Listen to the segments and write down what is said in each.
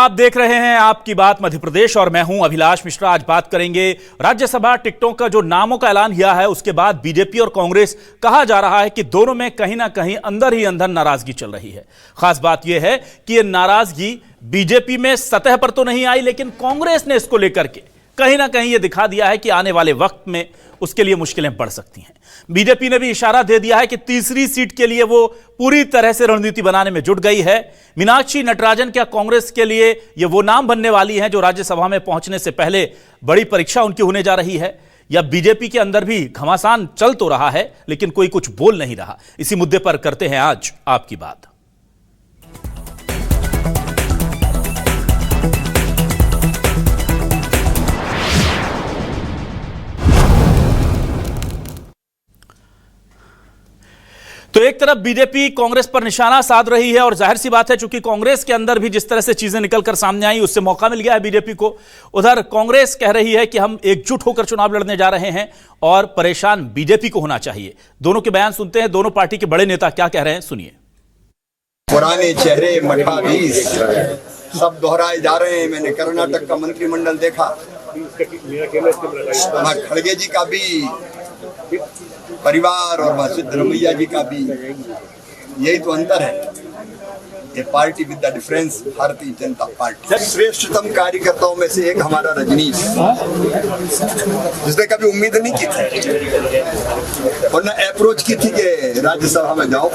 आप देख रहे हैं आपकी बात मध्य प्रदेश और मैं हूं अभिलाष मिश्रा। आज बात करेंगे राज्यसभा टिकटों का जो नामों का ऐलान किया है उसके बाद बीजेपी और कांग्रेस, कहा जा रहा है कि दोनों में कहीं ना कहीं अंदर ही अंदर नाराजगी चल रही है। खास बात यह है कि यह नाराजगी बीजेपी में सतह पर तो नहीं आई, लेकिन कांग्रेस ने इसको लेकर के कहीं ना कहीं यह दिखा दिया है कि आने वाले वक्त में उसके लिए मुश्किलें बढ़ सकती हैं। बीजेपी ने भी इशारा दे दिया है कि तीसरी सीट के लिए वो पूरी तरह से रणनीति बनाने में जुट गई है। मीनाक्षी नटराजन क्या कांग्रेस के लिए ये वो नाम बनने वाली हैं जो राज्यसभा में पहुंचने से पहले बड़ी परीक्षा उनकी होने जा रही है, या बीजेपी के अंदर भी घमासान चल तो रहा है लेकिन कोई कुछ बोल नहीं रहा? इसी मुद्दे पर करते हैं आज आपकी बात। तो एक तरफ बीजेपी कांग्रेस पर निशाना साध रही है और जाहिर सी बात है चूंकि कांग्रेस के अंदर भी जिस तरह से चीजें निकलकर सामने आई उससे मौका मिल गया है बीजेपी को। उधर कांग्रेस कह रही है कि हम एकजुट होकर चुनाव लड़ने जा रहे हैं और परेशान बीजेपी को होना चाहिए। दोनों के बयान सुनते हैं, दोनों पार्टी के बड़े नेता क्या कह रहे हैं, सुनिए। पुराने चेहरे मठाधीश सब दोहराए जा रहे हैं। मैंने कर्नाटक का मंत्रिमंडल देखा, वहाँ खड़गे जी का भी परिवार और वहाँ सिद्धरमैया जी का भी, यही तो अंतर है। ये party with the difference Bharatiya Janata party. श्रेष्ठतम कार्यकर्ताओं में से एक हमारा रजनीश, जिसने कभी उम्मीद नहीं की थी और न अप्रोच की थी कि राज्यसभा में जाओ।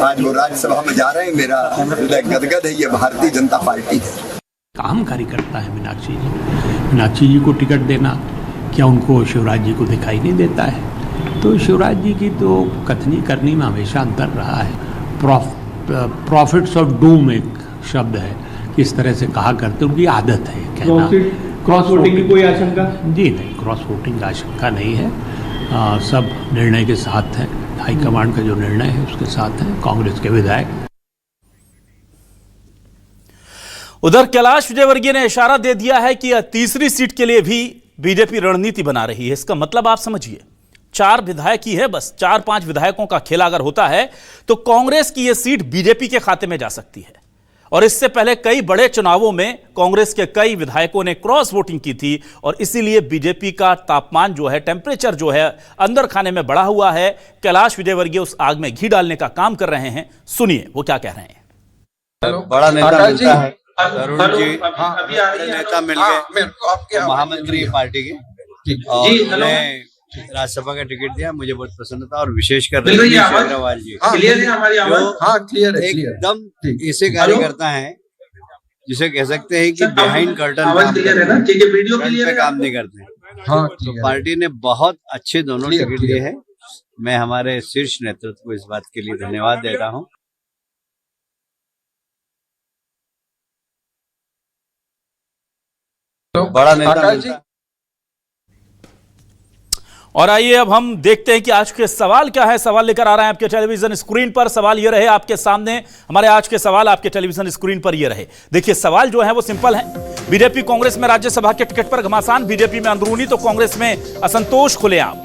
आज वो राज्यसभा में जा रहे हैं, मेरा हृदय गदगद है। ये भारतीय जनता पार्टी है। काम कार्यकर्ता है मीनाक्षी जी। मीनाक्षी जी को टिकट देना क्या उनको शिवराज जी को दिखाई नहीं देता है? तो शिवराज जी की तो कथनी करनी में हमेशा अंतर रहा है। प्रॉफिट्स ऑफ डूम एक शब्द है, किस तरह से कहा करते, उनकी आदत है कहना। क्रॉस वोटिंग की कोई आशंका? जी नहीं, क्रॉस वोटिंग की आशंका नहीं है। सब निर्णय के साथ हैं, हाईकमांड का जो निर्णय है उसके साथ हैं कांग्रेस के विधायक। उधर कैलाश विजयवर्गीय ने इशारा दे दिया है कि तीसरी सीट के लिए भी बीजेपी रणनीति बना रही है। इसका मतलब आप समझिए, 4 विधायक ही है, बस 4-5 विधायकों का खेला अगर होता है तो कांग्रेस की यह सीट बीजेपी के खाते में जा सकती है। और इससे पहले कई बड़े चुनावों में कांग्रेस के कई विधायकों ने क्रॉस वोटिंग की थी और इसीलिए बीजेपी का तापमान जो है, टेम्परेचर जो है अंदर खाने में बढ़ा हुआ है। कैलाश विजयवर्गीय उस आग में घी डालने का काम कर रहे हैं, सुनिए वो क्या कह रहे हैं। बड़ा नेता मिलता है, अरुण जी नेता मिल गए, महामंत्री पार्टी के, और उन्हें राज्यसभा का टिकट दिया। मुझे बहुत पसंद था और विशेषकर रजनीश अग्रवाल जी जो एकदम ऐसे कार्यकर्ता हैं जिसे कह सकते हैं कि बिहाइंड कर्टन पे काम नहीं करते। तो पार्टी ने बहुत अच्छे दोनों टिकट दिए हैं। मैं हमारे शीर्ष नेतृत्व को इस बात के लिए धन्यवाद देता हूँ। बड़ा नेता मिलता। और आइए अब हम देखते हैं कि आज के सवाल क्या है। सवाल लेकर आ रहे हैं आपके टेलीविजन स्क्रीन पर। सवाल ये रहे आपके सामने, हमारे आज के सवाल आपके टेलीविजन स्क्रीन पर ये रहे। देखिए सवाल जो है वो सिंपल है। बीजेपी कांग्रेस में राज्यसभा के टिकट पर घमासान, बीजेपी में अंदरूनी तो कांग्रेस में असंतोष खुलेआम।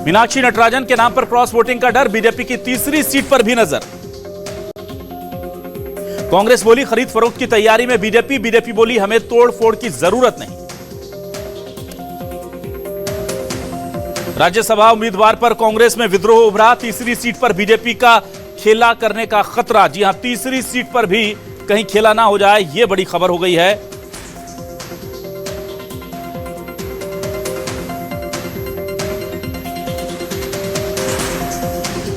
मीनाक्षी नटराजन के नाम पर क्रॉस वोटिंग का डर, बीजेपी की तीसरी सीट पर भी नजर। कांग्रेस बोली खरीद फरोख्त की तैयारी में बीजेपी, बीजेपी बोली हमें तोड़ फोड़ की जरूरत नहीं। राज्यसभा उम्मीदवार पर कांग्रेस में विद्रोह उभरा, तीसरी सीट पर बीजेपी का खेला करने का खतरा। जी हां, तीसरी सीट पर भी कहीं खेला ना हो जाए, यह बड़ी खबर हो गई है।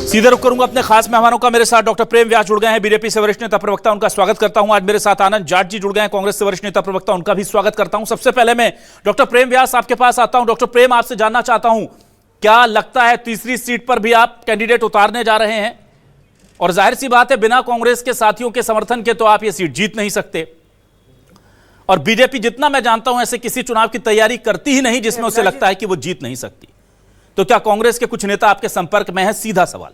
सीधे रुक करूंगा अपने खास मेहमानों का। मेरे साथ डॉक्टर प्रेम व्यास जुड़ गए हैं, बीजेपी से वरिष्ठ नेता प्रवक्ता, उनका स्वागत करता हूं। आज मेरे साथ आनंद जाट जी जुड़ गए हैं, कांग्रेस से वरिष्ठ नेता प्रवक्ता, उनका भी स्वागत करता हूं। सबसे पहले मैं डॉक्टर प्रेम व्यास आपके पास आता हूं। डॉक्टर प्रेम, आपसे जानना चाहता हूं, क्या लगता है तीसरी सीट पर भी आप कैंडिडेट उतारने जा रहे हैं? और जाहिर सी बात है बिना कांग्रेस के साथियों के समर्थन के तो आप ये सीट जीत नहीं सकते। और बीजेपी जितना मैं जानता हूं ऐसे किसी चुनाव की तैयारी करती ही नहीं जिसमें उसे लगता है कि वो जीत नहीं सकती। तो क्या कांग्रेस के कुछ नेता आपके संपर्क में है? सीधा सवाल।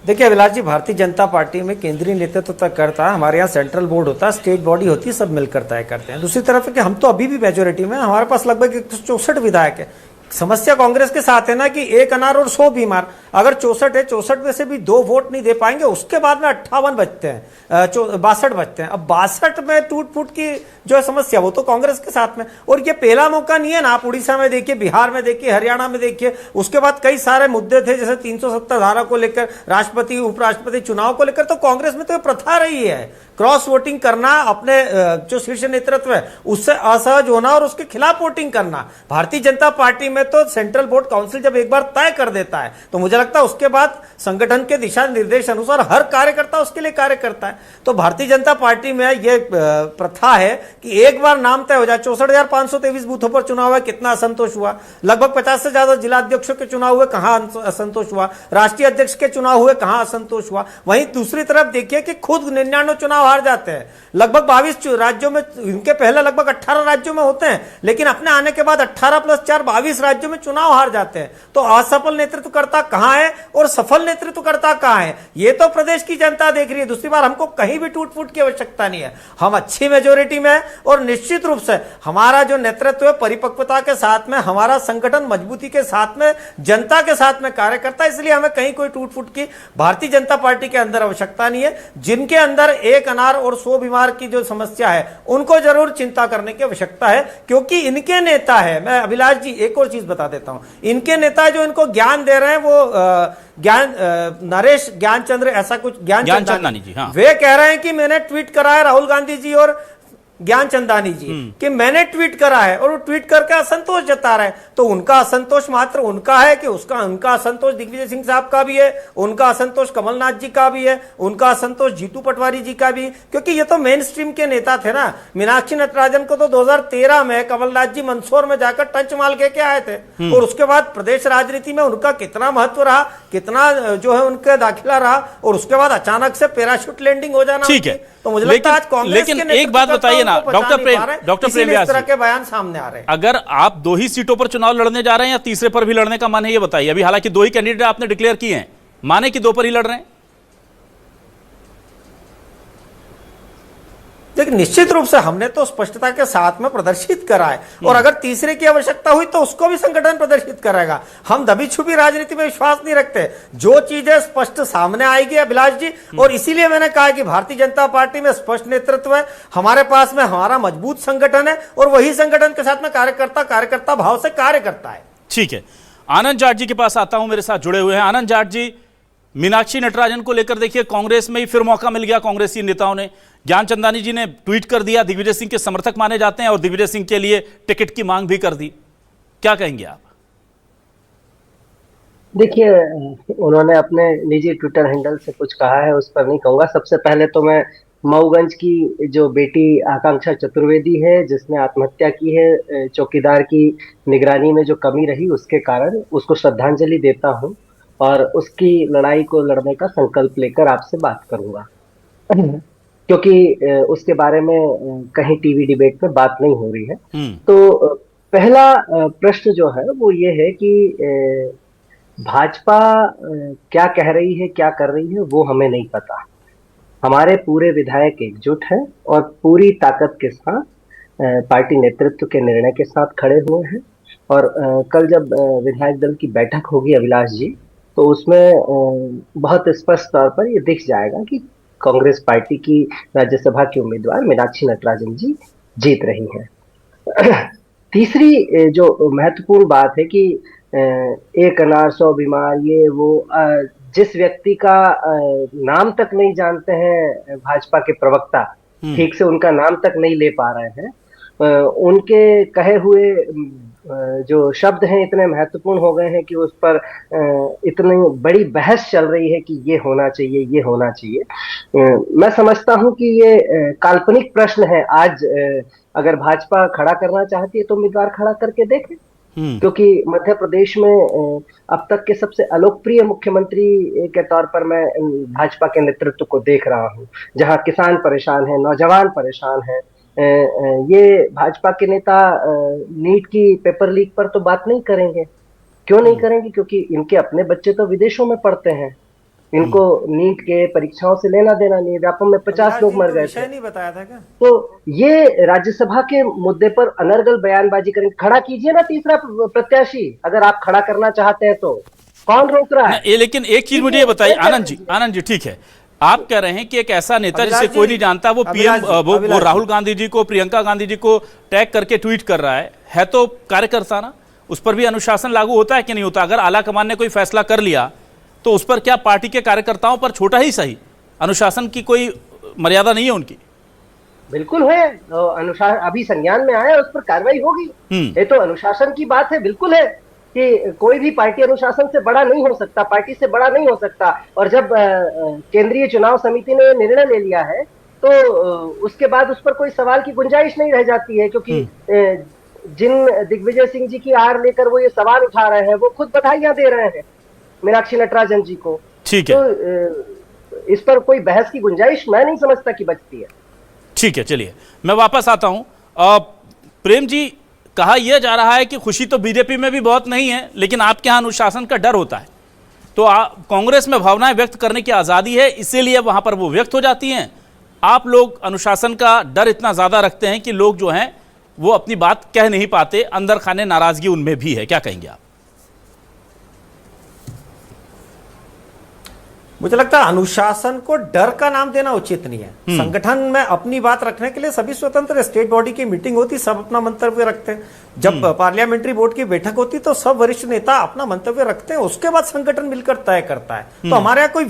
देखिए अभिलाष जी, भारतीय जनता पार्टी में केंद्रीय नेतृत्व तय करता है, हमारे यहाँ सेंट्रल बोर्ड होता है, स्टेट बॉडी होती है, सब मिलकर तय करते हैं। दूसरी तरफ है कि हम तो अभी भी मेजोरिटी में, हमारे पास लगभग 164 विधायक है। समस्या कांग्रेस के साथ है ना कि 1 अनार और 100 बीमार। अगर 64 है, 64 में से भी 2 वोट नहीं दे पाएंगे, उसके बाद में 58 बचते हैं, 62 बचते हैं। अब 62 में टूट फूट की जो है समस्या, वो तो कांग्रेस के साथ में। और ये पहला मौका नहीं है ना, आप उड़ीसा में देखिए, बिहार में देखिए, हरियाणा में देखिए, उसके बाद कई सारे मुद्दे थे जैसे 370 धारा को लेकर, राष्ट्रपति उपराष्ट्रपति चुनाव को लेकर, तो कांग्रेस में तो ये प्रथा रही है क्रॉस वोटिंग करना, अपने जो शीर्ष नेतृत्व है उससे असहज होना और उसके खिलाफ वोटिंग करना। भारतीय जनता पार्टी में तो सेंट्रल बोर्ड काउंसिल जब एक बार तय कर देता है तो मुझे लगता है उसके बाद संगठन के दिशा निर्देश अनुसार हर कार्यकर्ता उसके लिए कार्य करता है। तो भारतीय जनता पार्टी में यह प्रथा है कि एक बार नाम तय हो जाए। 64,523 बूथों पर चुनाव है, कितना असंतोष हुआ। लगभग 50 से ज्यादा जिला अध्यक्षों के चुनाव हुए, कहां असंतोष हुआ। राष्ट्रीय अध्यक्ष के चुनाव हुए, कहां असंतोष हुआ। वहीं दूसरी तरफ देखिए कि खुद 99 चुनाव हार जाते हैं। लगभग 22 राज्यों में, इनके पहले लगभग 18 राज्यों में होते हैं, लेकिन अपने आने के बाद 18 + 4 22 राज्यों में चुनाव हार जाते हैं। तो असफल नेतृत्वकर्ता कहां है और सफल नेतृत्वकर्ता कहां है, ये तो प्रदेश की जनता देख रही है। दूसरी बार हमको कहीं भी टूट फूट की आवश्यकता नहीं है, हम अच्छी मेजोरिटी में हैं और निश्चित रूप से हमारा जो नेतृत्व है परिपक्वता के साथ में, हमारा संगठन मजबूती के साथ में, जनता के साथ में कार्य करता है। इसलिए हमें कहीं कोई टूट फूट की भारतीय जनता पार्टी के अंदर आवश्यकता नहीं है। जिनके अंदर 1 अनार और 100 बीमार की जो समस्या है उनको जरूर चिंता करने की आवश्यकता है, क्योंकि इनके नेता है। मैं अभिलाष जी एक और चीज बता देता हूं, इनके नेता जो इनको ज्ञान दे रहे हैं वो नरेश ज्ञानचंद्र, ऐसा कुछ ज्ञानचंदानी जी, हाँ। वे कह रहे हैं कि मैंने ट्वीट करा है, राहुल गांधी जी और ज्ञानचंदानी जी, कि मैंने ट्वीट करा है, और वो ट्वीट करके असंतोष जता रहे हैं। तो उनका असंतोष मात्र उनका है कि उनका असंतोष दिग्विजय सिंह साहब का भी है, उनका असंतोष कमलनाथ जी का भी है, उनका असंतोष जीतू पटवारी जी का भी, क्योंकि ये तो मेन स्ट्रीम के नेता थे ना। मीनाक्षी नटराजन को तो 2013 में कमलनाथ जी मंदसौर में जाकर टंच माल के आए थे, और उसके बाद प्रदेश राजनीति में उनका कितना महत्व रहा, कितना जो है उनका दाखिला रहा, और उसके बाद अचानक से पैराशूट लैंडिंग हो जाना। ठीक है, तो मुझे लगता है आज कांग्रेस लेकिन एक बात बताइए ना डॉक्टर प्रेम व्यास, इस तरह के बयान सामने आ रहे हैं। अगर आप 2 ही सीटों पर चुनाव लड़ने जा रहे हैं या तीसरे पर भी लड़ने का मन है, ये बताइए। अभी हालांकि 2 ही कैंडिडेट आपने डिक्लेयर किए हैं, माने कि 2 पर ही लड़ रहे हैं। लेकिन निश्चित रूप से हमने तो स्पष्टता के साथ में प्रदर्शित करा है, और अगर तीसरे की आवश्यकता हुई तो उसको भी संगठन प्रदर्शित करेगा। हम दबी छुपी राजनीति में विश्वास नहीं रखते, जो चीजें स्पष्ट सामने आएगी अभिलाष जी। और इसीलिए मैंने कहा कि भारतीय जनता पार्टी में स्पष्ट नेतृत्व है, हमारे पास में हमारा मजबूत संगठन है, और वही संगठन के साथ में कार्यकर्ता भाव से कार्य करता है। ठीक है, आनंद जाट जी के पास आता हूं, मेरे साथ जुड़े हुए हैं। आनंद जाट जी, मीनाक्षी नटराजन को लेकर देखिए कांग्रेस में ही फिर मौका मिल गया कांग्रेसी नेताओं ने। ज्ञानचंदानी जी ने ट्वीट कर दिया, दिग्विजय सिंह के समर्थक माने जाते हैं और दिग्विजय सिंह के लिए टिकट की मांग भी कर दी। क्या कहेंगे आप? देखिए, उन्होंने अपने निजी ट्विटर हैंडल से कुछ कहा है, उस पर नहीं कहूंगा। सबसे पहले तो मैं मऊगंज की जो बेटी आकांक्षा चतुर्वेदी है, जिसने आत्महत्या की है चौकीदार की निगरानी में जो कमी रही उसके कारण, उसको श्रद्धांजलि देता हूं और उसकी लड़ाई को लड़ने का संकल्प लेकर आपसे बात करूंगा, क्योंकि उसके बारे में कहीं टीवी डिबेट में बात नहीं हो रही है। तो पहला प्रश्न जो है वो ये है कि भाजपा क्या कह रही है, क्या कर रही है, वो हमें नहीं पता। हमारे पूरे विधायक एकजुट हैं और पूरी ताकत के साथ पार्टी नेतृत्व के निर्णय के साथ खड़े हुए हैं। और कल जब विधायक दल की बैठक होगी अभिलाष जी, तो उसमें बहुत स्पष्ट तौर पर ये दिख जाएगा कि कांग्रेस पार्टी की राज्यसभा की उम्मीदवार मीनाक्षी नटराजन जी जीत रही हैं। तीसरी जो महत्वपूर्ण बात है कि 1 अनार 100 बीमार, ये वो जिस व्यक्ति का नाम तक नहीं जानते हैं भाजपा के प्रवक्ता, ठीक से उनका नाम तक नहीं ले पा रहे हैं, उनके कहे हुए जो शब्द हैं इतने महत्वपूर्ण हो गए हैं कि उस पर इतनी बड़ी बहस चल रही है कि ये होना चाहिए, ये होना चाहिए। मैं समझता हूं कि ये काल्पनिक प्रश्न है। आज अगर भाजपा खड़ा करना चाहती है तो उम्मीदवार खड़ा करके देखे, क्योंकि मध्य प्रदेश में अब तक के सबसे अलोकप्रिय मुख्यमंत्री के तौर पर मैं भाजपा के नेतृत्व को देख रहा हूं, जहां किसान परेशान है, नौजवान परेशान है। ये भाजपा के नेता नीट की पेपर लीक पर तो बात नहीं करेंगे। क्यों नहीं करेंगे? क्योंकि इनके अपने बच्चे तो विदेशों में पढ़ते हैं, इनको नीट के परीक्षाओं से लेना देना नहीं। व्यापम में 50 लोग मर गए विषय थे। नहीं बताया था क्या? तो ये राज्यसभा के मुद्दे पर अनर्गल बयानबाजी करेंगे। खड़ा कीजिए ना तीसरा प्रत्याशी, अगर आप खड़ा करना चाहते हैं तो कौन रोक रहा है? लेकिन एक चीज मुझे ये बताइए आनंद जी, ठीक है, आप कह रहे हैं कि एक ऐसा नेता जिसे कोई नहीं जानता वो पीएम वो राहुल गांधी जी को, प्रियंका गांधी जी को टैग करके ट्वीट कर रहा है तो कार्यकर्ता ना, उस पर भी अनुशासन लागू होता है कि नहीं होता? अगर आलाकमान ने कोई फैसला कर लिया तो उस पर क्या पार्टी के कार्यकर्ताओं पर छोटा ही सही अनुशासन की कोई मर्यादा नहीं है उनकी? बिल्कुल है, अनुशासन अभी संज्ञान में आया, उस पर कार्रवाई होगी। ये तो अनुशासन की बात है, बिल्कुल है कि कोई भी पार्टी अनुशासन से बड़ा नहीं हो सकता, पार्टी से बड़ा नहीं हो सकता। और जब केंद्रीय चुनाव समिति ने निर्णय ले लिया है तो उसके बाद उस पर कोई सवाल की गुंजाइश नहीं रह जाती है, क्योंकि जिन दिग्विजय सिंह जी की आड़ लेकर वो ये सवाल उठा रहे हैं वो खुद बधाइयां दे रहे हैं मीनाक्षी नटराजन जी को। ठीक है, तो इस पर कोई बहस की गुंजाइश मैं नहीं समझता कि बचती है। ठीक है, चलिए मैं वापस आता हूं। प्रेम जी, कहा यह जा रहा है कि खुशी तो बीजेपी में भी बहुत नहीं है, लेकिन आपके यहां अनुशासन का डर होता है, तो कांग्रेस में भावनाएं व्यक्त करने की आजादी है, इसीलिए वहां पर वो व्यक्त हो जाती हैं। आप लोग अनुशासन का डर इतना ज्यादा रखते हैं कि लोग जो हैं वो अपनी बात कह नहीं पाते, अंदर खाने नाराजगी उनमें भी है, क्या कहेंगे आप? मुझे लगता है अनुशासन को डर का नाम देना उचित नहीं है। संगठन में अपनी बात रखने के लिए सभी स्वतंत्र, स्टेट बॉडी की मीटिंग होती, सब अपना मंतव्य रखते हैं। जब पार्लियामेंट्री बोर्ड की बैठक होती तो सब वरिष्ठ नेता अपना मंतव्य रखते हैं, उसके बाद संगठन मिलकर तय करता है। तो हमारे यहाँ कोई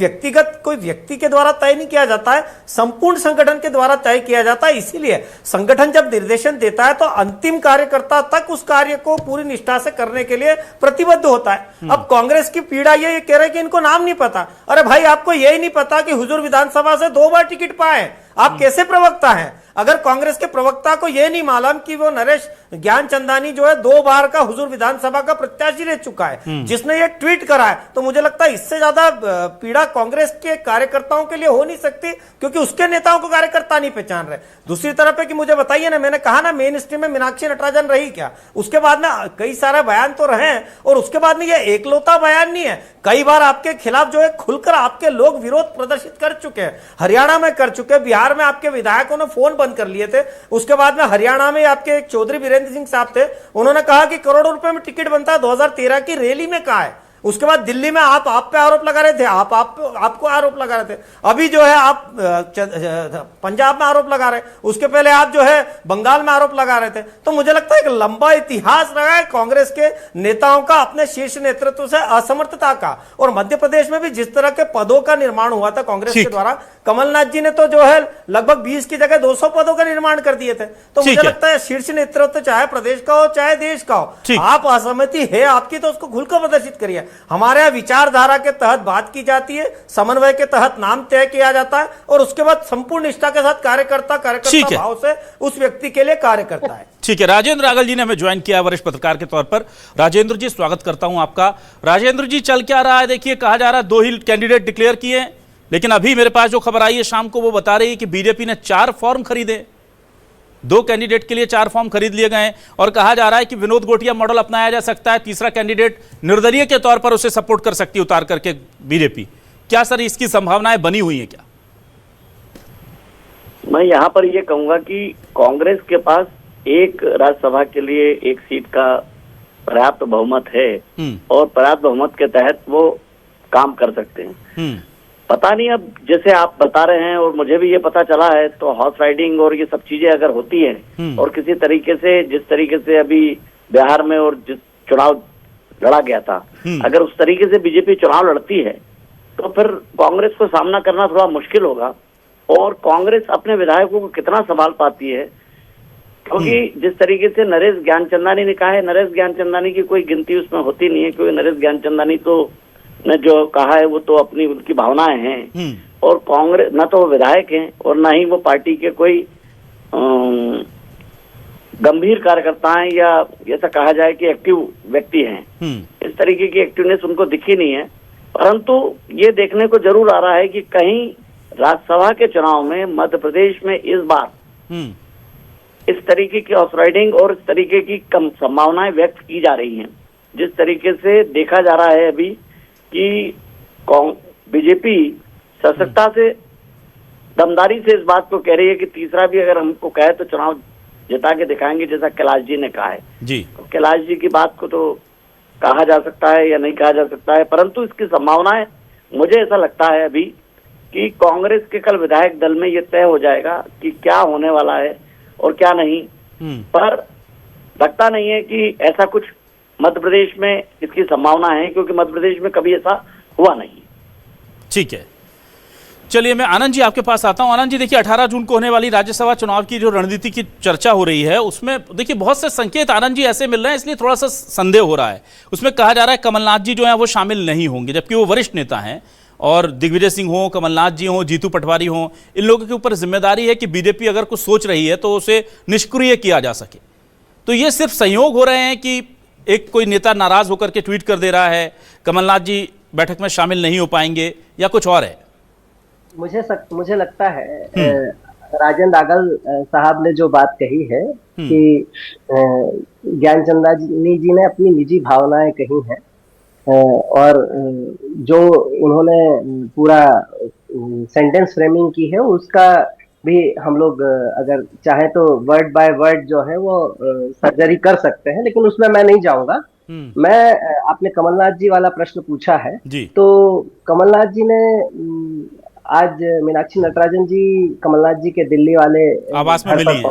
व्यक्ति के द्वारा तय नहीं किया जाता है, संपूर्ण संगठन के द्वारा तय किया जाता है। इसीलिए संगठन जब निर्देशन देता है तो अंतिम कार्यकर्ता तक उस कार्य को पूरी निष्ठा से करने के लिए प्रतिबद्ध होता है। अब कांग्रेस की पीड़ा ये कह रहे कि इनको नाम नहीं पता। अरे भाई, आपको यही नहीं पता कि हुजूर विधानसभा से 2 बार टिकट पाए? आप कैसे प्रवक्ता हैं? अगर कांग्रेस के प्रवक्ता को यह नहीं मालूम कि वो नरेश ज्ञानचंदानी जो है 2 बार का हुजूर विधानसभा का प्रत्याशी रह चुका है, जिसने ये ट्वीट करा है, तो मुझे लगता है इससे ज्यादा पीड़ा कांग्रेस के कार्यकर्ताओं के लिए हो नहीं सकती, क्योंकि उसके नेताओं को कार्यकर्ता नहीं पहचान रहे। दूसरी तरफ है कि मुझे बताइए ना, मैंने कहा ना मेन स्ट्रीम में मीनाक्षी नटराजन रही क्या? उसके बाद में कई सारे बयान तो रहे हैं, और उसके बाद में ये एकलौता बयान नहीं है। कई बार आपके खिलाफ जो है खुलकर आपके लोग विरोध प्रदर्शित कर चुके हैं। हरियाणा में कर चुके, बिहार में आपके विधायकों ने फोन बंद कर लिए थे। उसके बाद में हरियाणा में आपके एक चौधरी वीरेंद्र सिंह साहब थे, उन्होंने कहा कि करोड़ों रुपए में टिकट बनता है। 2013 की रैली में कहा है। उसके बाद दिल्ली में आप पे आरोप लगा रहे थे, आपको आरोप लगा रहे थे। अभी जो है आप पंजाब में आरोप लगा रहे, उसके पहले आप जो है बंगाल में आरोप लगा रहे थे। तो मुझे लगता है एक लंबा इतिहास रहा है कांग्रेस के नेताओं का अपने शीर्ष नेतृत्व से असमर्थता का। और मध्य प्रदेश में भी जिस तरह के पदों का निर्माण हुआ था कांग्रेस के द्वारा, कमलनाथ जी ने तो जो है लगभग 20 की जगह 200 पदों का निर्माण कर दिए थे। तो मुझे लगता है शीर्ष नेतृत्व चाहे प्रदेश का हो चाहे देश का हो, आप असहमति है आपकी तो उसको खुलकर प्रदर्शित करिए। हमारे यहाँ विचारधारा के तहत बात की जाती है, समन्वय के तहत नाम तय किया जाता है, और उसके बाद संपूर्ण निष्ठा के साथ कार्यकर्ता भाव से उस व्यक्ति के लिए कार्य करता है। ठीक है, राजेंद्र रागल जी ने हमें ज्वाइन किया वरिष्ठ पत्रकार के तौर पर। राजेंद्र जी, स्वागत करता हूं आपका। राजेंद्र जी, चल क्या रहा है? देखिए, कहा जा रहा है 2 ही कैंडिडेट डिक्लेयर किए, लेकिन अभी मेरे पास जो खबर आई है शाम को, वो बता रही है कि बीजेपी ने 4 फॉर्म खरीदे, 2 कैंडिडेट के लिए 4 फॉर्म खरीद लिए गए, और कहा जा रहा है कि विनोद गोटिया मॉडल अपनाया जा सकता है, तीसरा कैंडिडेट निर्दलीय के तौर पर उसे सपोर्ट कर सकती है उतार करके बीजेपी। क्या सर इसकी संभावनाएं बनी हुई है क्या? मैं यहाँ पर ये कहूंगा कि कांग्रेस के पास एक राज्यसभा के लिए 1 सीट का पर्याप्त बहुमत है, और पर्याप्त बहुमत के तहत वो काम कर सकते हैं। पता नहीं, अब जैसे आप बता रहे हैं और मुझे भी ये पता चला है, तो हॉर्स राइडिंग और ये सब चीजें अगर होती हैं, और किसी तरीके से जिस तरीके से अभी बिहार में और जिस चुनाव लड़ा गया था, अगर उस तरीके से बीजेपी चुनाव लड़ती है तो फिर कांग्रेस को सामना करना थोड़ा मुश्किल होगा। और कांग्रेस अपने विधायकों को कितना संभाल पाती है, क्योंकि जिस तरीके से नरेश ज्ञानचंदानी ने कहा है, नरेश ज्ञानचंदानी की कोई गिनती उसमें होती नहीं है, क्योंकि नरेश ज्ञानचंदानी तो ने जो कहा है वो तो अपनी उनकी भावनाएं हैं, और कांग्रेस न तो वो विधायक हैं और न ही वो पार्टी के कोई गंभीर कार्यकर्ता हैं, या ऐसा कहा जाए कि एक्टिव व्यक्ति हैं। इस तरीके की एक्टिवनेस उनको दिखी नहीं है। परंतु ये देखने को जरूर आ रहा है कि कहीं राज्यसभा के चुनाव में मध्य प्रदेश में इस बार इस तरीके की हॉर्स राइडिंग और इस तरीके की कम संभावनाएं व्यक्त की जा रही हैं। जिस तरीके से देखा जा रहा है अभी कि बीजेपी सशक्ता से, दमदारी से इस बात को कह रही है कि तीसरा भी अगर हमको कहे तो चुनाव जिता के दिखाएंगे, जैसा कैलाश जी ने कहा है। जी, तो कैलाश जी की बात को तो कहा जा सकता है या नहीं कहा जा सकता है, परंतु इसकी संभावनाएं, मुझे ऐसा लगता है अभी कि कांग्रेस के कल विधायक दल में ये तय हो जाएगा कि क्या होने वाला है और क्या नहीं। पर लगता नहीं है कि ऐसा कुछ मध्य प्रदेश में इसकी संभावना है, क्योंकि मध्य प्रदेश में कभी ऐसा हुआ नहीं। ठीक है, चलिए मैं आनंद जी आपके पास आता हूं। आनंद जी, देखिए 18 जून को होने वाली राज्यसभा चुनाव की जो रणनीति की चर्चा हो रही है, उसमें देखिए बहुत से संकेत आनंद जी ऐसे मिल रहे हैं, इसलिए थोड़ा सा संदेह हो रहा है। उसमें कहा जा रहा है कमलनाथ जी जो है वो शामिल नहीं होंगे, जबकि वो वरिष्ठ नेता हैं और दिग्विजय सिंह हो, कमलनाथ जी हो, जीतू पटवारी हो, इन लोगों के ऊपर जिम्मेदारी है कि बीजेपी अगर कुछ सोच रही है तो उसे निष्क्रिय किया जा सके। तो ये सिर्फ संयोग हो रहे हैं कि एक कोई नेता नाराज होकर के ट्वीट कर दे रहा है कमलनाथ जी बैठक में शामिल नहीं हो पाएंगे, या कुछ और है? मुझे लगता है राजेंद्र आगल साहब ने जो बात कही है कि ज्ञानचंदानी जी ने अपनी निजी भावनाएं कही हैं, और जो उन्होंने पूरा सेंटेंस फ्रेमिंग की है उसका भी हम लोग अगर चाहे तो वर्ड बाय वर्ड जो है वो सर्जरी कर सकते हैं, लेकिन उसमें मैं नहीं जाऊंगा। मैं आपने कमलनाथ जी वाला प्रश्न पूछा है जी। तो कमलनाथ जी ने आज मीनाक्षी नटराजन जी कमलनाथ जी के दिल्ली वाले आवास में मिली है,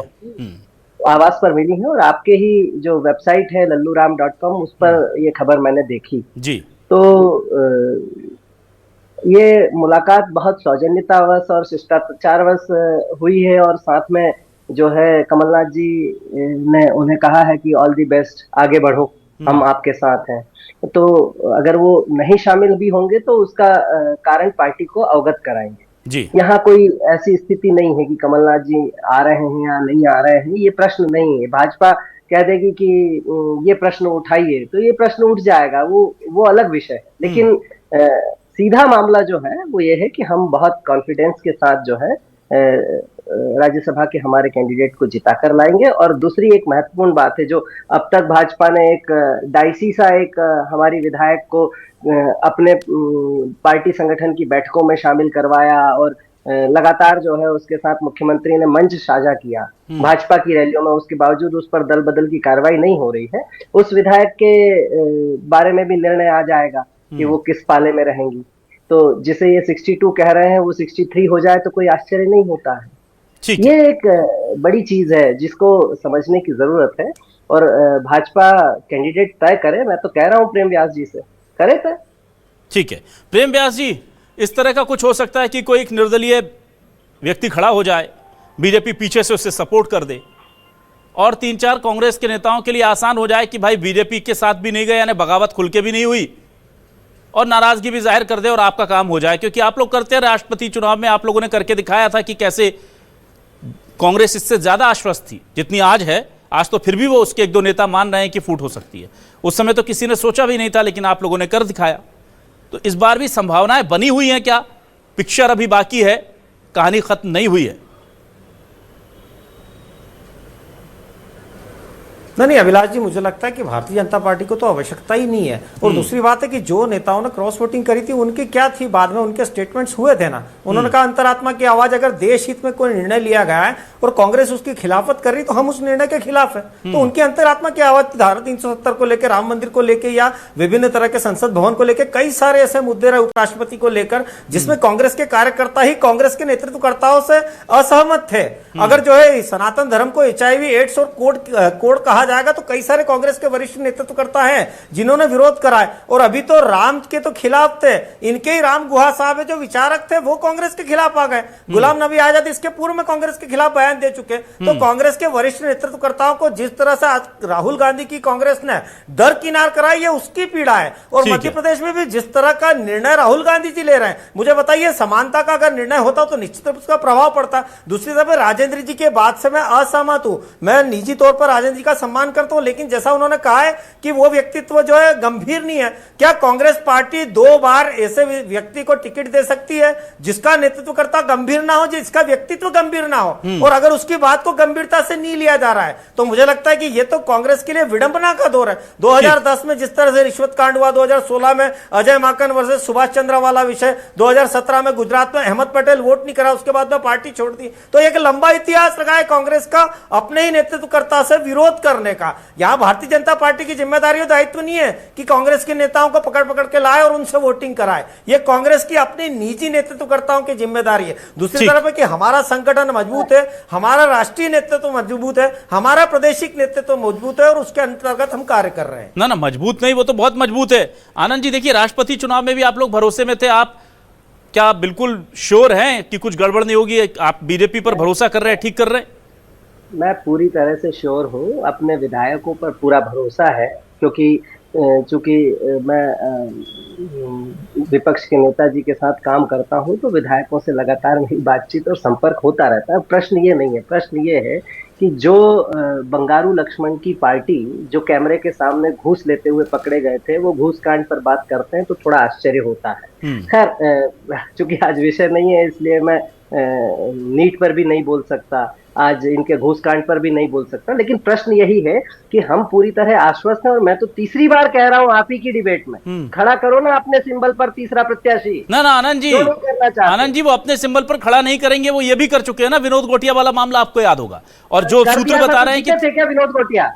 आवास पर मिली है, और आपके ही जो वेबसाइट है lalluram.com उस पर ये खबर मैंने देखी जी। तो ये मुलाकात बहुत सौजन्यतावश और शिष्टाचारवश हुई है, और साथ में जो है कमलनाथ जी ने उन्हें कहा है कि ऑल दी बेस्ट, आगे बढ़ो, हम आपके साथ हैं। तो अगर वो नहीं शामिल भी होंगे तो उसका कारण पार्टी को अवगत कराएंगे जी। यहाँ कोई ऐसी स्थिति नहीं है कि कमलनाथ जी आ रहे हैं या नहीं आ रहे हैं, ये प्रश्न नहीं है। भाजपा कह देगी कि ये प्रश्न उठाइए तो ये प्रश्न उठ जाएगा, वो अलग विषय है। लेकिन सीधा मामला जो है वो ये है कि हम बहुत कॉन्फिडेंस के साथ जो है राज्यसभा के हमारे कैंडिडेट को जिताकर लाएंगे। और दूसरी एक महत्वपूर्ण बात है, जो अब तक भाजपा ने एक डाइसी सा एक हमारी विधायक को अपने पार्टी संगठन की बैठकों में शामिल करवाया, और लगातार जो है उसके साथ मुख्यमंत्री ने मंच साझा किया भाजपा की रैलियों में, उसके बावजूद उस पर दल बदल की कार्रवाई नहीं हो रही है। उस विधायक के बारे में भी निर्णय आ जाएगा कि वो किस पाले में रहेंगी। तो जिसे ये 62 कह रहे हैं वो 63 हो जाए तो कोई आश्चर्य नहीं होता है। ये एक बड़ी चीज है जिसको समझने की जरूरत है, और भाजपा कैंडिडेट तय करे। मैं तो कह रहा हूँ प्रेम व्यास जी से करे तय। ठीक है प्रेम व्यास जी, इस तरह का कुछ हो सकता है कि कोई एक निर्दलीय व्यक्ति खड़ा हो जाए, बीजेपी पीछे से उससे सपोर्ट कर दे, और 3-4 कांग्रेस के नेताओं के लिए आसान हो जाए कि भाई बीजेपी के साथ भी नहीं गए, यानी बगावत खुल के भी नहीं हुई, और नाराजगी भी जाहिर कर दे और आपका काम हो जाए। क्योंकि आप लोग करते हैं, राष्ट्रपति चुनाव में आप लोगों ने करके दिखाया था कि कैसे कांग्रेस इससे ज्यादा आश्वस्त थी जितनी आज है। आज तो फिर भी वो उसके 1-2 नेता मान रहे हैं कि फूट हो सकती है। उस समय तो किसी ने सोचा भी नहीं था, लेकिन आप लोगों ने कर दिखाया। तो इस बार भी संभावनाएं बनी हुई हैं क्या? पिक्चर अभी बाकी है, कहानी खत्म नहीं हुई है। नहीं अभिलाष जी, मुझे लगता है कि भारतीय जनता पार्टी को तो आवश्यकता ही नहीं है। और दूसरी बात है कि जो नेताओं ने क्रॉस वोटिंग करी थी उनकी क्या थी, बाद में उनके स्टेटमेंट्स हुए थे ना, उन्होंने कहा अंतरात्मा की आवाज, अगर देश हित में कोई निर्णय लिया गया है और कांग्रेस उसकी खिलाफत कर रही तो हम उस निर्णय के खिलाफ है। तो उनकी अंतरात्मा की आवाज धारा 370 को लेकर, राम मंदिर को लेकर, या विभिन्न तरह के संसद भवन को लेकर, कई सारे ऐसे मुद्दे रहे उपराष्ट्रपति को लेकर जिसमें कांग्रेस के कार्यकर्ता ही कांग्रेस के नेतृत्वकर्ताओं से असहमत थे। अगर जो है सनातन धर्म को HIV एड्स और कोड कहा जाएगा तो कई सारे कांग्रेस के वरिष्ठ नेतृत्वकर्ता हैं जिन्होंने विरोध करा है। और अभी तो राम के तो खिलाफ थे, इनके ही राम गुहा साहब है जो विचारक थे, वो कांग्रेस के खिलाफ आ गए। गुलाम नबी आजाद इसके पूर्व में कांग्रेस के खिलाफ बयान दे चुके। तो कांग्रेस के वरिष्ठ नेतृत्वकर्ताओं को जिस तरह से राहुल गांधी की कांग्रेस ने दरकिनार कराई, ये उसकी पीड़ा है। और मध्य प्रदेश में भी जिस तरह का निर्णय राहुल गांधी जी ले रहे हैं, मुझे बताइए समानता का अगर निर्णय होता तो निश्चित रूप से उसका प्रभाव पड़ता। दूसरी तरफ राजेंद्र जी के बात से मैं असहमत हूं। मैं निजी तौर पर राजेंद्र जी का सम्मान सम्मान करता हूं, लेकिन जैसा उन्होंने कहा है कि वो व्यक्तित्व जो है गंभीर नहीं है, क्या कांग्रेस पार्टी 2 बार ऐसे व्यक्ति को टिकट दे सकती है जिसका नेतृत्वकर्ता गंभीर ना हो, जिसका व्यक्तित्व गंभीर ना हो? और अगर उसकी बात को गंभीरता से नहीं लिया जा रहा है तो मुझे लगता है कि ये तो कांग्रेस के लिए विडंबना का दौर है। 2010 में जिस तरह से रिश्वत कांड हुआ, 2016 में अजय माकन वर्सेस सुभाष चंद्र वाला विषय, 2017 में गुजरात में अहमद पटेल वोट नहीं करा, उसके बाद में पार्टी छोड़ दी। तो एक लंबा इतिहास रहा है कांग्रेस का अपने ही नेतृत्वकर्ता से विरोध करने का। यहां भारतीय जनता पार्टी की जिम्मेदारी और दायित्व नहीं है कि कांग्रेस के नेताओं को पकड़ पकड़ के लाए और उनसे वोटिंग कराए। यह कांग्रेस की अपनी निजी नेतृत्वकर्ताओं की जिम्मेदारी है। दूसरी तरफ है कि हमारा संगठन मजबूत है, हमारा राष्ट्रीय नेतृत्व मजबूत है, हमारा प्रादेशिक नेतृत्व मजबूत है और उसके अंतर्गत हम कार्य कर रहे हैं। ना मजबूत नहीं, वो तो बहुत मजबूत है। आनंद जी देखिए, राष्ट्रपति चुनाव में भी आप लोग भरोसे में थे, आप क्या बिल्कुल श्योर हैं कि कुछ गड़बड़ नहीं होगी? आप बीजेपी पर भरोसा कर रहे हैं, ठीक कर रहे हैं? मैं पूरी तरह से श्योर हूँ, अपने विधायकों पर पूरा भरोसा है, क्योंकि चूंकि मैं विपक्ष के नेताजी के साथ काम करता हूं तो विधायकों से लगातार मेरी बातचीत और संपर्क होता रहता है। प्रश्न ये नहीं है, प्रश्न ये है कि जो बंगारू लक्ष्मण की पार्टी जो कैमरे के सामने घूस लेते हुए पकड़े गए थे, वो घूस कांड पर बात करते हैं तो थोड़ा आश्चर्य होता है। खैर, चूंकि आज विषय नहीं है इसलिए मैं नीट पर भी नहीं बोल सकता, आज इनके घूस कांड पर भी नहीं बोल सकता, लेकिन प्रश्न यही है कि हम पूरी तरह आश्वस्त हैं। और मैं तो तीसरी बार कह रहा हूं आप ही की डिबेट में, खड़ा करो ना अपने सिंबल पर तीसरा प्रत्याशी। ना आनंद जी वो अपने सिंबल पर खड़ा नहीं करेंगे, वो ये भी कर चुके हैं ना। विनोद गोटिया वाला मामला आपको याद होगा, और जो सूत्र बता रहे हैं कि क्या विनोद गोटिया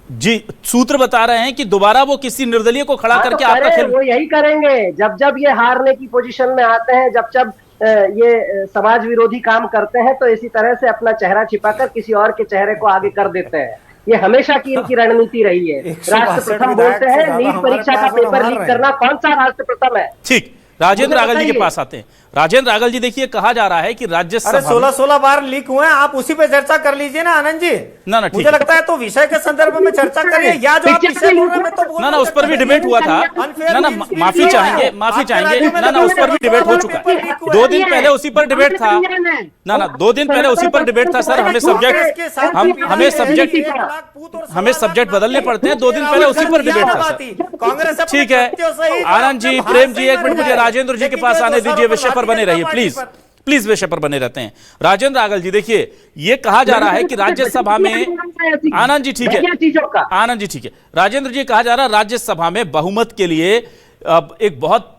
जी सूत्र बता रहे हैं कि दोबारा वो किसी निर्दलीय को खड़ा करके आपका खेल, वो यही करेंगे जब ये हारने की पोजीशन में आते हैं, जब ये समाज विरोधी काम करते हैं, तो इसी तरह से अपना चेहरा छिपाकर किसी और के चेहरे को आगे कर देते हैं। ये हमेशा की इनकी रणनीति रही है। राष्ट्र प्रथम बोलते हैं, नीट परीक्षा का पेपर लीक करना कौन सा राष्ट्र प्रथम है? ठीक, राजेंद्र रागल जी के पास आते हैं। राजेंद्र रागल जी देखिए, कहा जा रहा है कि राज्यसभा 16 बार लीक हुए हैं, आप उसी पे चर्चा कर लीजिए ना आनंद जी। ना मुझे लगता है तो विषय के संदर्भ में चर्चा करिए, या जो आप विषय बोल रहे हैं मैं तो बोल ना उस पर भी डिबेट हुआ था। ना माफी चाहेंगे ना उस पर भी डिबेट हो चुका है। 2 दिन पहले उसी पर डिबेट था। ना 2 दिन पहले उसी पर डिबेट था सर। हमें सब्जेक्ट बदलने पड़ते हैं। 2 दिन पहले उसी पर डिबेट था सर। ठीक है आनंद जी, प्रेम जी, एक मिनट मुझे राजेंद्र जी के पास आने दीजिए, विषय पर बने रहिए प्लीज विषय पर बने रहते हैं। राजेंद्र रागल जी देखिए, ये कहा जा रहा है कि राज्यसभा में, आनंद जी ठीक है, राजेंद्र जी कहा जा रहा है राज्यसभा में बहुमत के लिए एक बहुत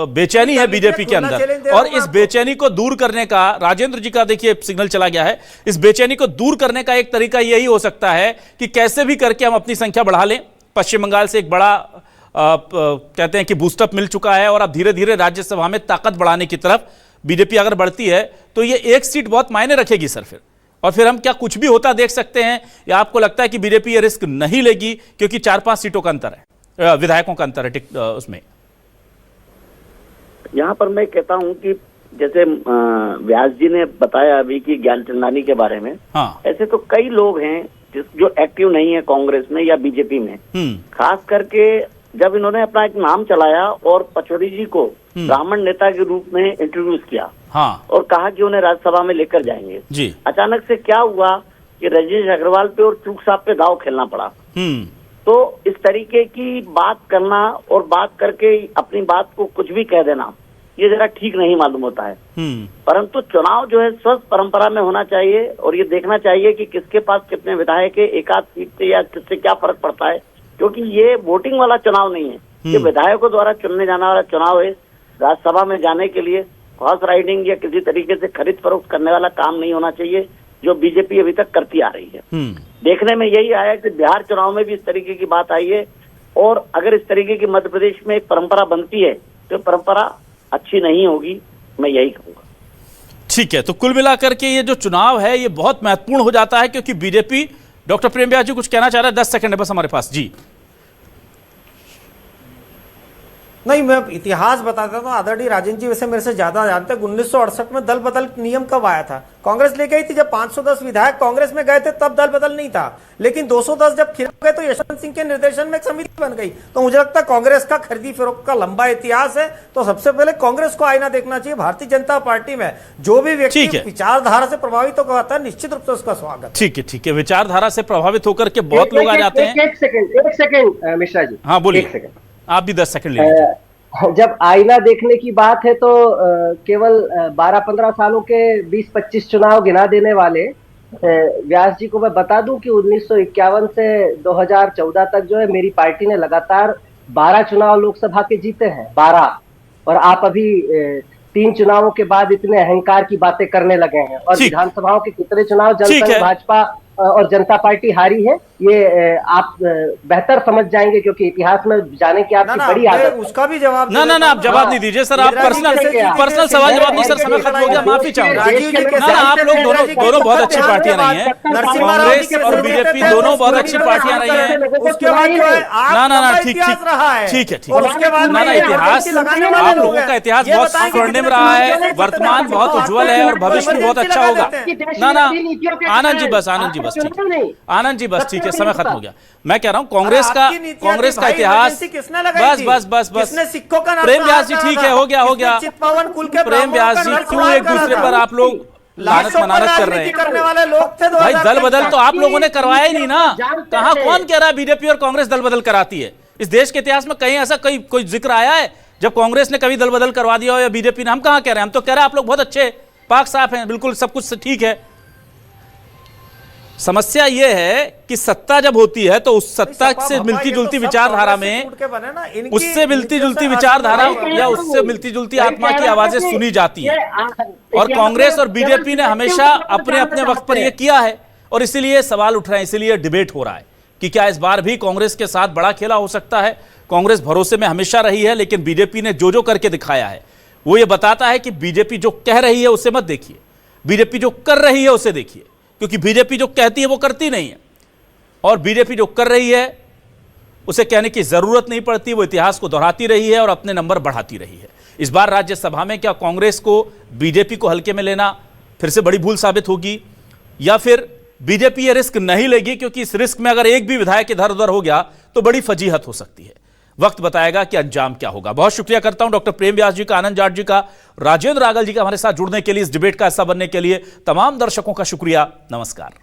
बेचैनी है बीजेपी के अंदर, और इस बेचैनी को दूर करने का, राजेंद्र जी का देखिए सिग्नल चला गया है, इस बेचैनी को दूर करने का एक तरीका यही हो सकता है कि कैसे भी करके हम अपनी संख्या बढ़ा लें। पश्चिम बंगाल से एक बड़ा कहते हैं कि बूस्टअप मिल चुका है, और अब धीरे धीरे राज्यसभा में ताकत बढ़ाने की तरफ बीजेपी अगर बढ़ती है तो ये 1 सीट बहुत मायने रखेगी सर फिर हम क्या कुछ भी होता देख सकते हैं, या आपको लगता है कि बीजेपी ये रिस्क नहीं लेगी क्योंकि 4-5 सीटों का अंतर है, विधायकों का अंतर है उसमें? यहाँ पर मैं कहता हूँ कि जैसे व्यास जी ने बताया अभी कि ज्ञानचंदानी के बारे में, हाँ। ऐसे तो कई लोग हैं जो एक्टिव नहीं है कांग्रेस में या बीजेपी में। खास करके जब इन्होंने अपना एक नाम चलाया और पचौड़ी जी को ब्राह्मण नेता के रूप में इंट्रोड्यूस किया, हाँ। और कहा कि उन्हें राज्यसभा में लेकर जाएंगे जी। अचानक से क्या हुआ कि रजनीश अग्रवाल पे और चूक साहब पे दाव खेलना पड़ा। तो इस तरीके की बात करना और बात करके अपनी बात को कुछ भी कह देना, ये जरा ठीक नहीं मालूम होता है। परंतु चुनाव जो है स्वस्थ परंपरा में होना चाहिए, और ये देखना चाहिए कि किसके पास कितने विधायक है, एक आध सीट से या किससे क्या फर्क पड़ता है, क्योंकि ये वोटिंग वाला चुनाव नहीं है, ये विधायकों द्वारा चुनने जाने वाला चुनाव है। राज्यसभा में जाने के लिए हॉर्स राइडिंग या किसी तरीके से खरीद फरोख्त करने वाला काम नहीं होना चाहिए, जो बीजेपी अभी तक करती आ रही है। देखने में यही आया कि बिहार चुनाव में भी इस तरीके की बात आई है, और अगर इस तरीके की मध्य प्रदेश में एक परंपरा बनती है तो परंपरा अच्छी नहीं होगी, मैं यही कहूंगा। ठीक है, तो कुल मिलाकर के ये जो चुनाव है ये बहुत महत्वपूर्ण हो जाता है, क्योंकि बीजेपी, डॉक्टर प्रेम व्यास जी कुछ कहना चाह रहे हैं, 10 सेकंड है बस हमारे पास जी। नहीं, मैं इतिहास बताता हूँ। आदरणीय राजेंद्र जी वैसे मेरे से ज्यादा जानते हैं। 1968 में दल बदल नियम कब आया था? कांग्रेस ले गई थी। जब 510 विधायक कांग्रेस में गए थे तब दल बदल नहीं था, लेकिन 210 जब फिर गए तो यशवंत सिंह के निर्देशन में एक समिति बन गई। तो मुझे लगता है कांग्रेस का खरीदी फरोख्त का लंबा इतिहास है। तो सबसे पहले कांग्रेस को आईना देखना चाहिए। भारतीय जनता पार्टी में जो भी व्यक्ति विचारधारा से प्रभावित होता है, निश्चित रूप से उसका स्वागत। ठीक है, ठीक है। विचारधारा से प्रभावित होकर के बहुत लोग आ जाते हैं। एक सेकंड मिश्रा जी, हाँ बोलिए। आप भी 10 सेकंड ले लीजिए। जब आईना देखने की बात है तो केवल 12-15 सालों के 20-25 चुनाव गिना देने वाले व्यास जी को मैं बता दूं कि 1951 से 2014 तक जो है मेरी पार्टी ने लगातार 12 चुनाव लोकसभा के जीते हैं, 12। और आप अभी 3 चुनावों के बाद इतने अहंकार की बातें करने लगे हैं। और विधानसभाओं के कितने चुनाव जनता भाजपा और जनता पार्टी हारी है, ये आप बेहतर समझ जाएंगे, क्योंकि इतिहास में जाने की आपकी बड़ी आदत है। उसका भी जवाब ना आप जवाब नहीं दीजिए सर। आप पर्सनल सवाल जवाब नहीं सर। समय खत्म हो गया, माफी चाहूंगा। ना आप लोग दोनों बहुत अच्छी पार्टियां रही हैं। कांग्रेस और बीजेपी दोनों बहुत अच्छी पार्टियां रही हैं। उसके बाद ना ठीक है। ना इतिहास, आप लोगों का इतिहास बहुत स्वर्णिम रहा है, वर्तमान बहुत उज्जवल है और भविष्य भी बहुत अच्छा होगा। ना आनंद जी बस ठीक है, समय खत्म हो गया। मैं कह रहा हूं कांग्रेस का इतिहास बस सिक्कों का प्रेम व्यास जी, ठीक है, हो गया। प्रेम व्यास जी, क्यों एक दूसरे पर आप लोग लानत मनानत कर रहे हैं? करने वाले लोग थे भाई, दल बदल तो आप लोगों ने करवाया ही नहीं ना। कहां, कौन कह रहा है बीजेपी और कांग्रेस दल बदल कराती है? इस देश के इतिहास में कहीं ऐसा कोई जिक्र आया है जब कांग्रेस ने कभी दल बदल करवा दिया हो या बीजेपी ने? हम कहां कह रहे हैं? हम तो कह रहे हैं आप लोग बहुत अच्छे पाक साफ हैं, बिल्कुल सब कुछ ठीक है। समस्या यह है कि सत्ता जब होती है तो उस सत्ता से मिलती जुलती विचारधारा में, उससे मिलती जुलती विचारधारा या उससे मिलती जुलती आत्मा की आवाजें सुनी जाती हैं। और कांग्रेस और बीजेपी ने हमेशा अपने अपने वक्त पर यह किया है और इसीलिए सवाल उठ रहे हैं, इसीलिए डिबेट हो रहा है कि क्या इस बार भी कांग्रेस के साथ बड़ा खेला हो सकता है। कांग्रेस भरोसे में हमेशा रही है, लेकिन बीजेपी ने जो करके दिखाया है वो ये बताता है कि बीजेपी जो कह रही है उसे मत देखिए, बीजेपी जो कर रही है उसे देखिए, क्योंकि बीजेपी जो कहती है वो करती नहीं है और बीजेपी जो कर रही है उसे कहने की जरूरत नहीं पड़ती। वो इतिहास को दोहराती रही है और अपने नंबर बढ़ाती रही है। इस बार राज्यसभा में क्या कांग्रेस को बीजेपी को हल्के में लेना फिर से बड़ी भूल साबित होगी, या फिर बीजेपी ये रिस्क नहीं लेगी? क्योंकि इस रिस्क में अगर एक भी विधायक इधर उधर हो गया तो बड़ी फजीहत हो सकती है। वक्त बताएगा कि अंजाम क्या होगा। बहुत शुक्रिया करता हूं डॉक्टर प्रेम व्यास जी का, आनंद जाट जी का, राजेंद्र रागल जी का हमारे साथ जुड़ने के लिए, इस डिबेट का हिस्सा बनने के लिए। तमाम दर्शकों का शुक्रिया। नमस्कार।